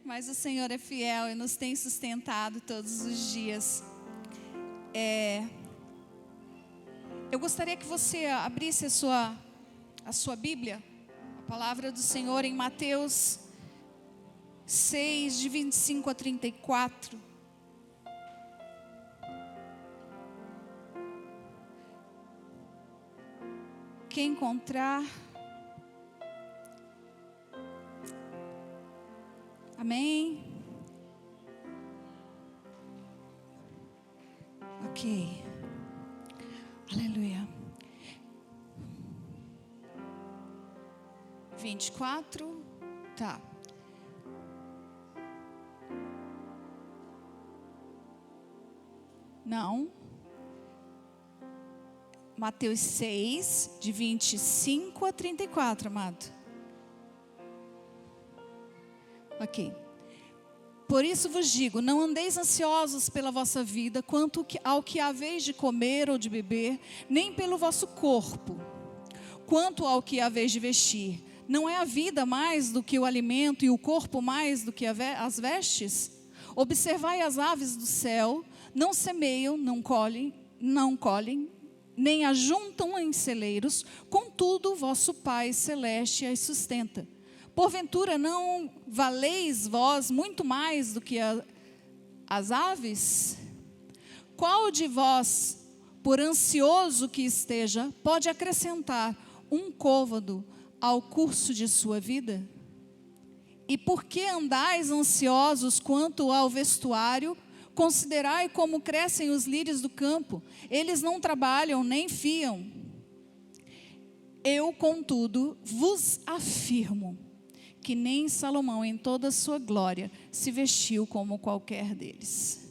Mas o Senhor é fiel e nos tem sustentado todos os dias. Eu gostaria que você abrisse a sua Bíblia, a palavra do Senhor em Mateus 6, de 25 a 34. Quem encontrar... Amém? Ok. Aleluia. 24. Tá. Não. Mateus 6, de 25 a 34, amado. Ok. Por isso vos digo, não andeis ansiosos pela vossa vida, quanto ao que haveis de comer ou de beber, nem pelo vosso corpo, quanto ao que haveis de vestir. Não é a vida mais do que o alimento e o corpo mais do que as vestes? Observai as aves do céu, não semeiam, não colhem, nem ajuntam em celeiros, contudo vosso Pai Celeste as sustenta. Porventura não valeis vós muito mais do que as aves? Qual de vós, por ansioso que esteja, pode acrescentar um côvado ao curso de sua vida? E por que andais ansiosos quanto ao vestuário? Considerai como crescem os lírios do campo, eles não trabalham nem fiam. Eu, contudo, vos afirmo que nem Salomão, em toda a sua glória, se vestiu como qualquer deles.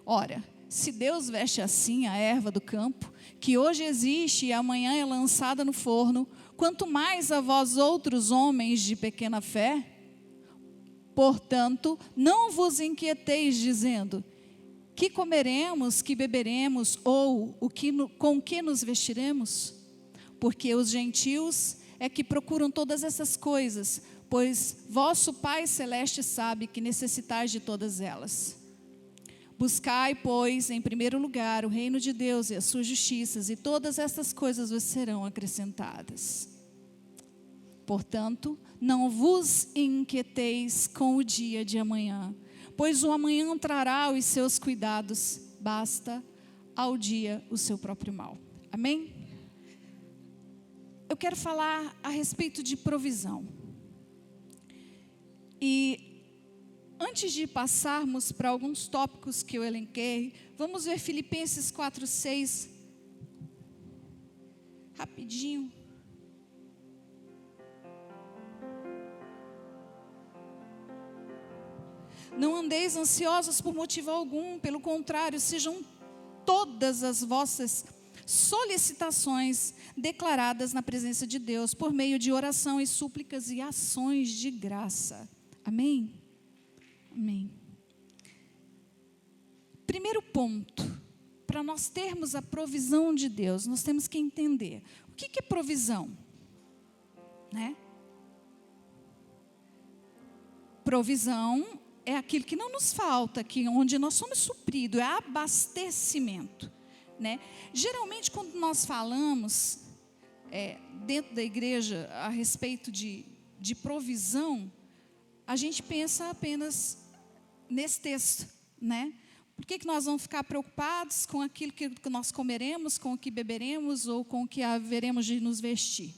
Ora, se Deus veste assim a erva do campo, que hoje existe e amanhã é lançada no forno, quanto mais a vós outros homens de pequena fé? Portanto, não vos inquieteis dizendo, que comeremos, que beberemos, ou com que nos vestiremos? Porque os gentios é que procuram todas essas coisas, pois vosso Pai Celeste sabe que necessitais de todas elas. Buscai, pois, em primeiro lugar o reino de Deus e as suas justiças, e todas essas coisas vos serão acrescentadas. Portanto, não vos inquieteis com o dia de amanhã, pois o amanhã trará os seus cuidados, basta ao dia o seu próprio mal. Amém? Eu quero falar a respeito de provisão. E antes de passarmos para alguns tópicos que eu elenquei, vamos ver Filipenses 4:6. Rapidinho. Não andeis ansiosos por motivo algum, pelo contrário, sejam todas as vossas solicitações declaradas na presença de Deus, por meio de oração e súplicas e ações de graça. Amém? Amém. Primeiro ponto, para nós termos a provisão de Deus, nós temos que entender, o que é provisão? Né? Provisão é aquilo que não nos falta, onde nós somos supridos, é abastecimento. Né? Geralmente, quando nós falamos dentro da igreja a respeito de provisão, a gente pensa apenas nesse texto, né? Por que nós vamos ficar preocupados com aquilo que nós comeremos, com o que beberemos ou com o que haveremos de nos vestir?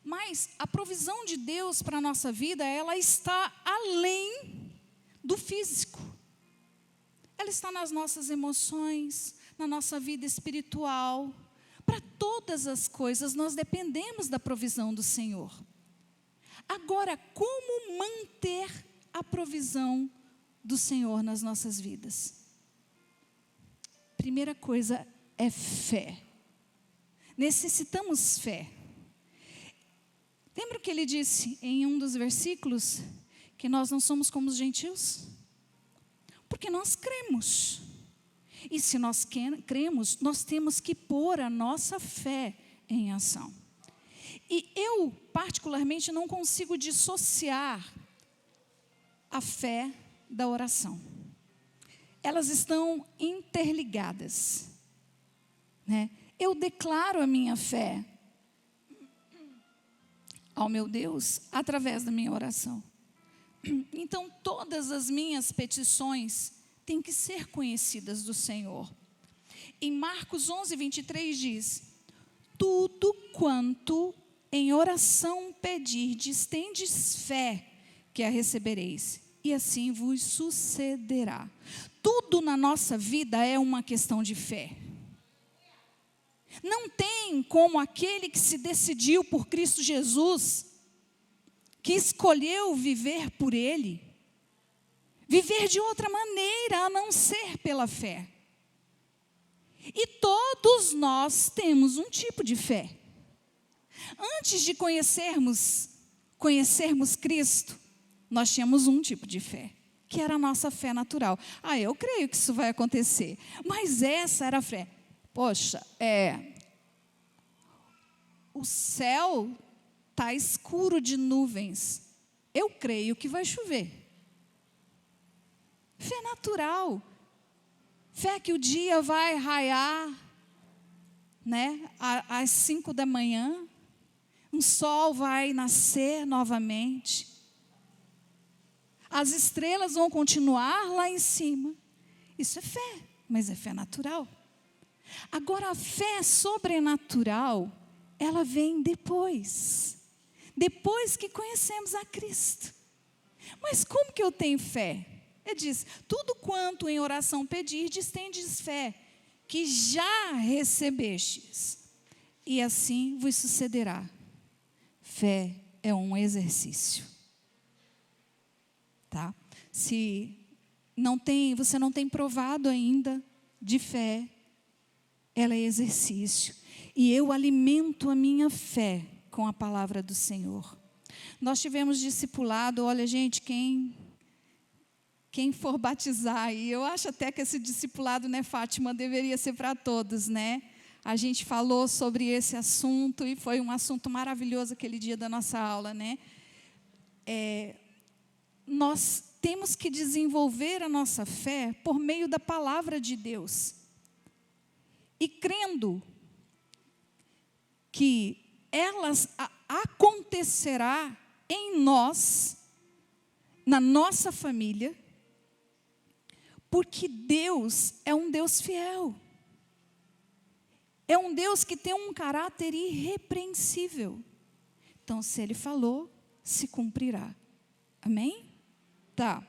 Mas a provisão de Deus para a nossa vida, ela está além do físico. Ela está nas nossas emoções, na nossa vida espiritual. Para todas as coisas nós dependemos da provisão do Senhor. Agora, como manter a provisão do Senhor nas nossas vidas? Primeira coisa é fé. Necessitamos fé. Lembra que ele disse em um dos versículos que nós não somos como os gentios? Porque nós cremos. E se nós cremos, nós temos que pôr a nossa fé em ação. E eu, particularmente, não consigo dissociar a fé da oração. Elas estão interligadas, né? Eu declaro a minha fé ao meu Deus através da minha oração. Então, todas as minhas petições têm que ser conhecidas do Senhor. Em Marcos 11, 23 diz: tudo quanto em oração pedirdes, tendes fé que a recebereis, e assim vos sucederá. Tudo na nossa vida é uma questão de fé. Não tem como aquele que se decidiu por Cristo Jesus, que escolheu viver por Ele, viver de outra maneira a não ser pela fé. E todos nós temos um tipo de fé. Antes de conhecermos Cristo, nós tínhamos um tipo de fé, que era a nossa fé natural. Eu creio que isso vai acontecer. Mas essa era a fé. Poxa, o céu está escuro de nuvens. Eu creio que vai chover. Fé natural. Fé que o dia vai raiar, né, às 5 da manhã. Um sol vai nascer novamente. As estrelas vão continuar lá em cima. Isso é fé, mas é fé natural. Agora, a fé sobrenatural, ela vem depois que conhecemos a Cristo. Mas como que eu tenho fé? Ele diz: tudo quanto em oração pedirdes, tendes fé, que já recebestes, e assim vos sucederá. Fé é um exercício, tá? Se você não tem provado ainda de fé, ela é exercício. E eu alimento a minha fé com a palavra do Senhor. Nós tivemos discipulado, olha gente, quem for batizar, e eu acho até que esse discipulado, né, Fátima, deveria ser para todos, né? A gente falou sobre esse assunto e foi um assunto maravilhoso aquele dia da nossa aula, né? Nós temos que desenvolver a nossa fé por meio da palavra de Deus. E crendo que elas acontecerá em nós, na nossa família, porque Deus é um Deus fiel. É um Deus que tem um caráter irrepreensível. Então, se Ele falou, se cumprirá. Amém? Tá.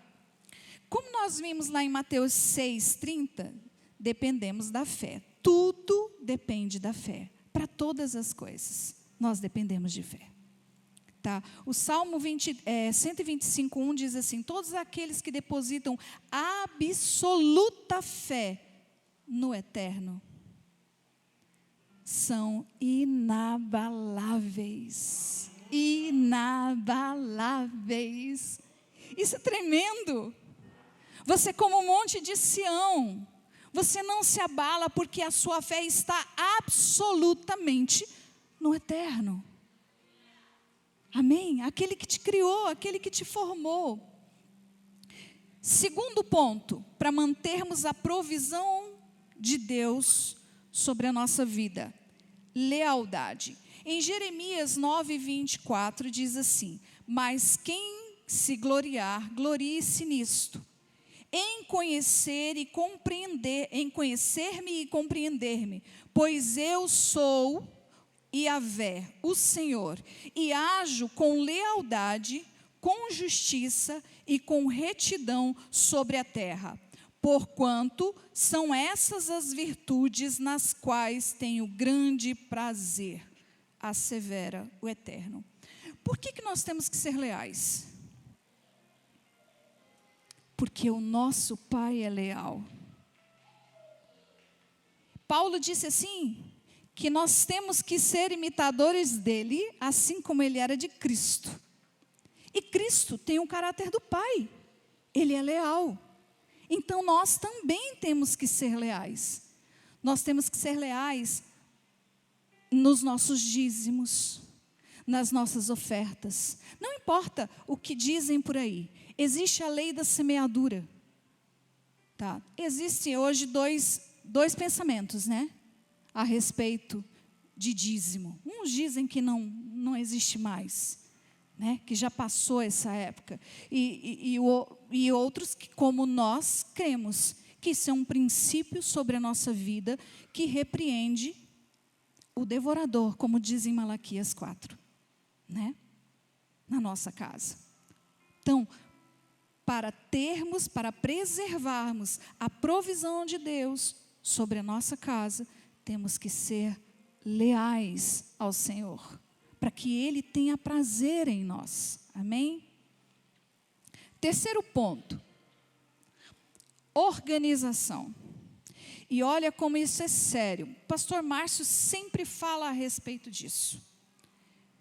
Como nós vimos lá em Mateus 6,30, dependemos da fé. Tudo depende da fé. Para todas as coisas, nós dependemos de fé. Tá? O Salmo 125:1 diz assim: todos aqueles que depositam absoluta fé no Eterno são inabaláveis. Inabaláveis. Isso é tremendo. Você, como o monte de Sião, você não se abala porque a sua fé está absolutamente no Eterno. Amém? Aquele que te criou, aquele que te formou. Segundo ponto, para mantermos a provisão de Deus sobre a nossa vida: lealdade. Em Jeremias 9:24 diz assim: mas quem se gloriar, glorie-se nisto, em conhecer-me e compreender-me, pois eu sou Yahvé, o Senhor, e ajo com lealdade, com justiça e com retidão sobre a terra, porquanto são essas as virtudes nas quais tenho grande prazer, assevera o Eterno. Por que nós temos que ser leais? Porque o nosso Pai é leal. Paulo disse assim, que nós temos que ser imitadores dele, assim como ele era de Cristo. E Cristo tem o caráter do Pai. Ele é leal. Então nós também temos que ser leais. Nós temos que ser leais nos nossos dízimos, nas nossas ofertas. Não importa o que dizem por aí. Existe a lei da semeadura. Tá? Existem hoje dois pensamentos, né? A respeito de dízimo. Uns dizem que não existe mais, né? Que já passou essa época. E outros que, como nós, cremos que isso é um princípio sobre a nossa vida que repreende o devorador, como diz em Malaquias 4, né? Na nossa casa. Então, para preservarmos a provisão de Deus sobre a nossa casa, temos que ser leais ao Senhor, para que Ele tenha prazer em nós. Amém? Terceiro ponto, organização. E olha como isso é sério. Pastor Márcio sempre fala a respeito disso.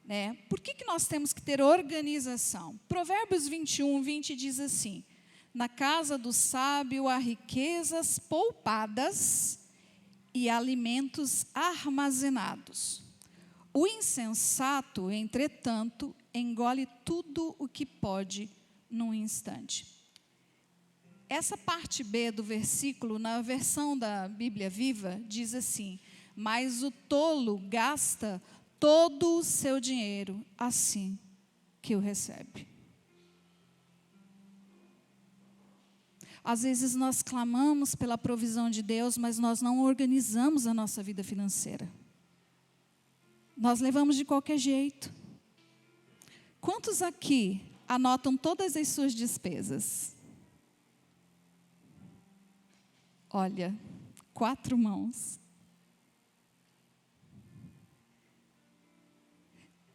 Né? Por que nós temos que ter organização? Provérbios 21:20 diz assim: na casa do sábio há riquezas poupadas e alimentos armazenados. O insensato, entretanto, engole tudo o que pode num instante. Essa parte B do versículo, na versão da Bíblia Viva, diz assim: mas o tolo gasta todo o seu dinheiro assim que o recebe. Às vezes nós clamamos pela provisão de Deus, mas nós não organizamos a nossa vida financeira. Nós levamos de qualquer jeito. Quantos aqui anotam todas as suas despesas? Olha, 4 mãos.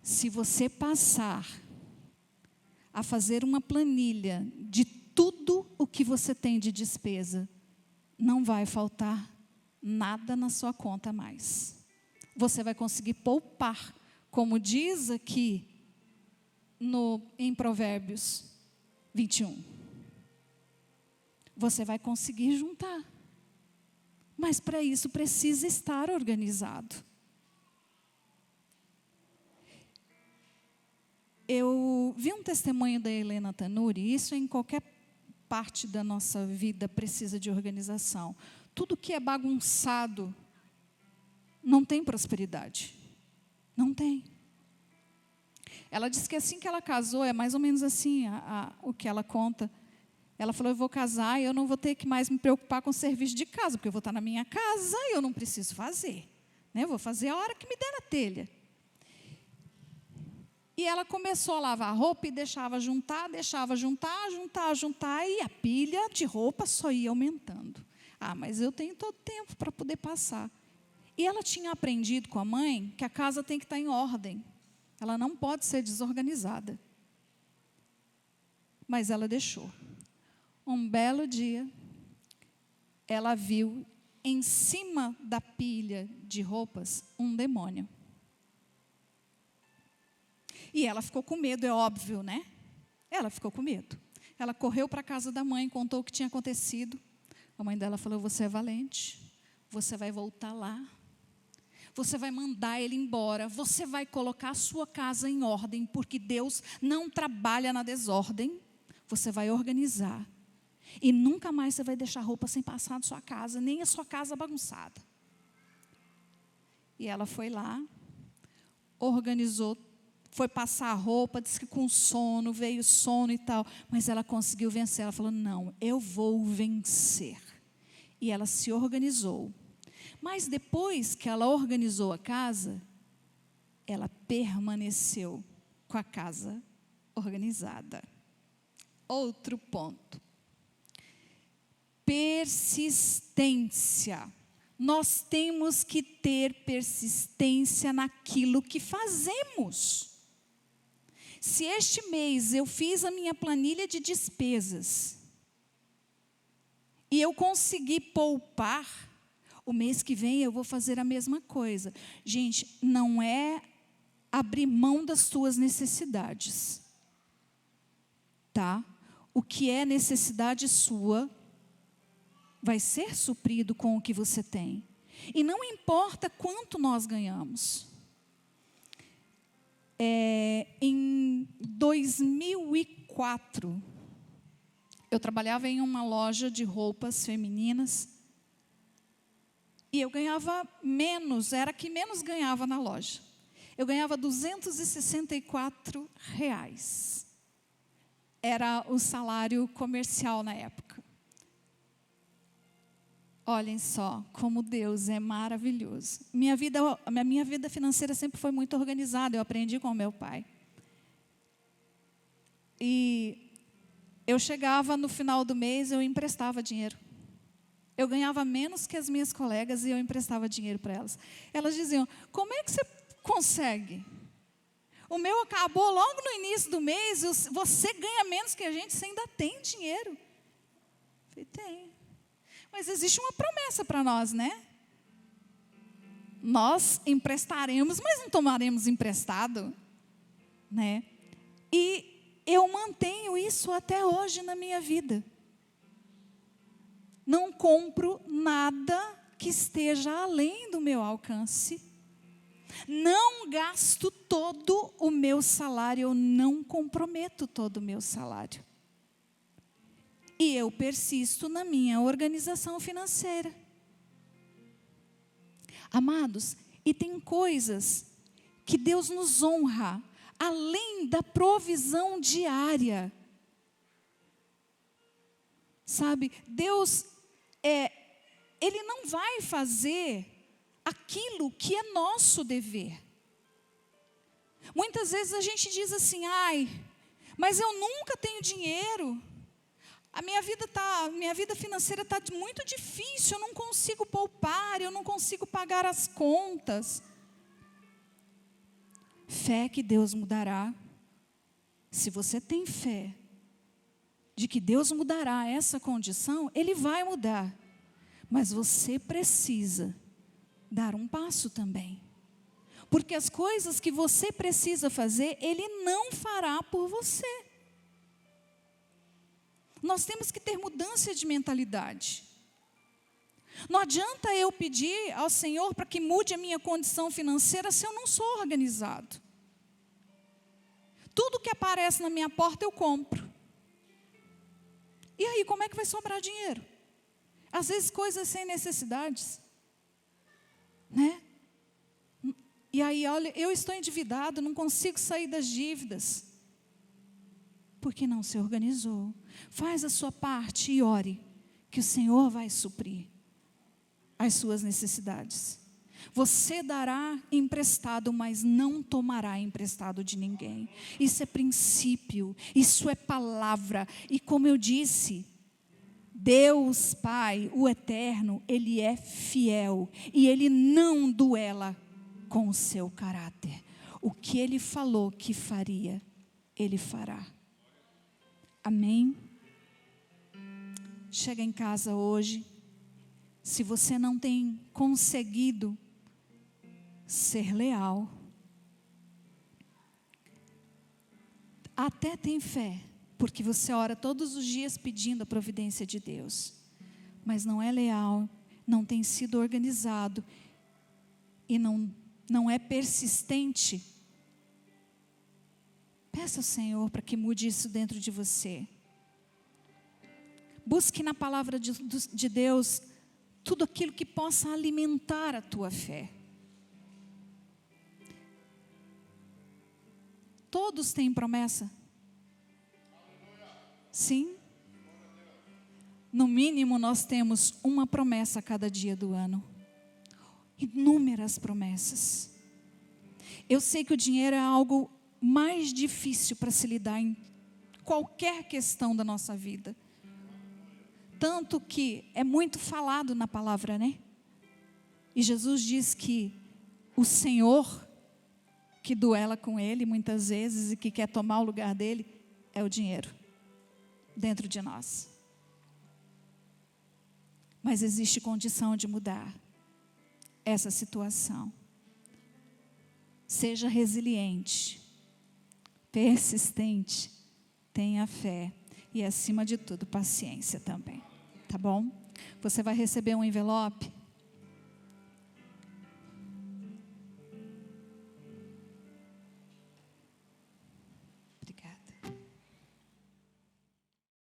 Se você passar a fazer uma planilha de tudo o que você tem de despesa, não vai faltar nada na sua conta mais. Você vai conseguir poupar, como diz aqui em Provérbios 21. Você vai conseguir juntar. Mas para isso precisa estar organizado. Eu vi um testemunho da Helena Tanuri, isso em qualquer parte da nossa vida precisa de organização. Tudo que é bagunçado não tem prosperidade. Não tem. Ela disse que assim que ela casou, é mais ou menos assim o que ela conta. Ela falou: eu vou casar e eu não vou ter que mais me preocupar com o serviço de casa, porque eu vou estar na minha casa e eu não preciso fazer. Né? Eu vou fazer a hora que me der na telha. E ela começou a lavar roupa e deixava juntar, e a pilha de roupa só ia aumentando. Ah, mas eu tenho todo tempo para poder passar. E ela tinha aprendido com a mãe que a casa tem que estar em ordem. Ela não pode ser desorganizada. Mas ela deixou. Um belo dia, ela viu em cima da pilha de roupas um demônio. E ela ficou com medo, é óbvio, né? Ela ficou com medo. Ela correu para a casa da mãe, contou o que tinha acontecido. A mãe dela falou: você é valente, você vai voltar lá, você vai mandar ele embora, você vai colocar a sua casa em ordem, porque Deus não trabalha na desordem. Você vai organizar. E nunca mais você vai deixar roupa sem passar na sua casa, nem a sua casa bagunçada. E ela foi lá, organizou, foi passar a roupa, disse que com sono, veio sono e tal, mas ela conseguiu vencer. Ela falou: não, eu vou vencer. E ela se organizou. Mas depois que ela organizou a casa, ela permaneceu com a casa organizada. Outro ponto. Persistência. Nós temos que ter persistência naquilo que fazemos. Se este mês eu fiz a minha planilha de despesas e eu consegui poupar, o mês que vem eu vou fazer a mesma coisa. Gente, não é abrir mão das suas necessidades, tá? O que é necessidade sua vai ser suprido com o que você tem. E não importa quanto nós ganhamos. Em 2004, Eu trabalhava em uma loja de roupas femininas e eu ganhava menos, era a que menos ganhava na loja. Eu ganhava R$264. Era o salário comercial na época. Olhem só como Deus é maravilhoso. A minha vida financeira sempre foi muito organizada, eu aprendi com o meu pai. E eu chegava no final do mês, eu emprestava dinheiro. Eu ganhava menos que as minhas colegas e eu emprestava dinheiro para elas. Elas diziam, como é que você consegue? O meu acabou logo no início do mês, você ganha menos que a gente, você ainda tem dinheiro. Eu falei, tem. Mas existe uma promessa para nós, né? Nós emprestaremos, mas não tomaremos emprestado, né? E eu mantenho isso até hoje na minha vida. Não compro nada que esteja além do meu alcance. Não gasto todo o meu salário, eu não comprometo todo o meu salário. E eu persisto na minha organização financeira. Amados, e tem coisas que Deus nos honra, além da provisão diária. Sabe, Deus, Ele não vai fazer aquilo que é nosso dever. Muitas vezes a gente diz assim, mas eu nunca tenho dinheiro. A minha vida financeira está muito difícil, eu não consigo poupar, eu não consigo pagar as contas. Fé que Deus mudará. Se você tem fé de que Deus mudará essa condição, Ele vai mudar. Mas você precisa dar um passo também. Porque as coisas que você precisa fazer, Ele não fará por você. Nós temos que ter mudança de mentalidade. Não adianta eu pedir ao Senhor para que mude a minha condição financeira se eu não sou organizado. Tudo que aparece na minha porta eu compro. E aí, como é que vai sobrar dinheiro? Às vezes coisas sem necessidades, né? E aí, olha, eu estou endividado, não consigo sair das dívidas. Porque não se organizou. Faz a sua parte e ore, que o Senhor vai suprir as suas necessidades. Você dará emprestado, mas não tomará emprestado de ninguém. Isso é princípio, isso é palavra. E como eu disse, Deus Pai, o Eterno, Ele é fiel. E Ele não duela com o seu caráter. O que Ele falou que faria, Ele fará. Amém? Chega em casa hoje, se você não tem conseguido ser leal, até tem fé, porque você ora todos os dias pedindo a providência de Deus, mas não é leal, não tem sido organizado e não é persistente. Peça ao Senhor para que mude isso dentro de você. Busque na palavra de Deus tudo aquilo que possa alimentar a tua fé. Todos têm promessa? Sim. No mínimo nós temos uma promessa a cada dia do ano. Inúmeras promessas. Eu sei que o dinheiro é algo mais difícil para se lidar em qualquer questão da nossa vida. Tanto que é muito falado na palavra, né? E Jesus diz que o Senhor que duela com Ele muitas vezes e que quer tomar o lugar dele é o dinheiro dentro de nós. Mas existe condição de mudar essa situação. Seja resiliente, persistente, tenha fé e, acima de tudo, paciência também. Tá bom? Você vai receber um envelope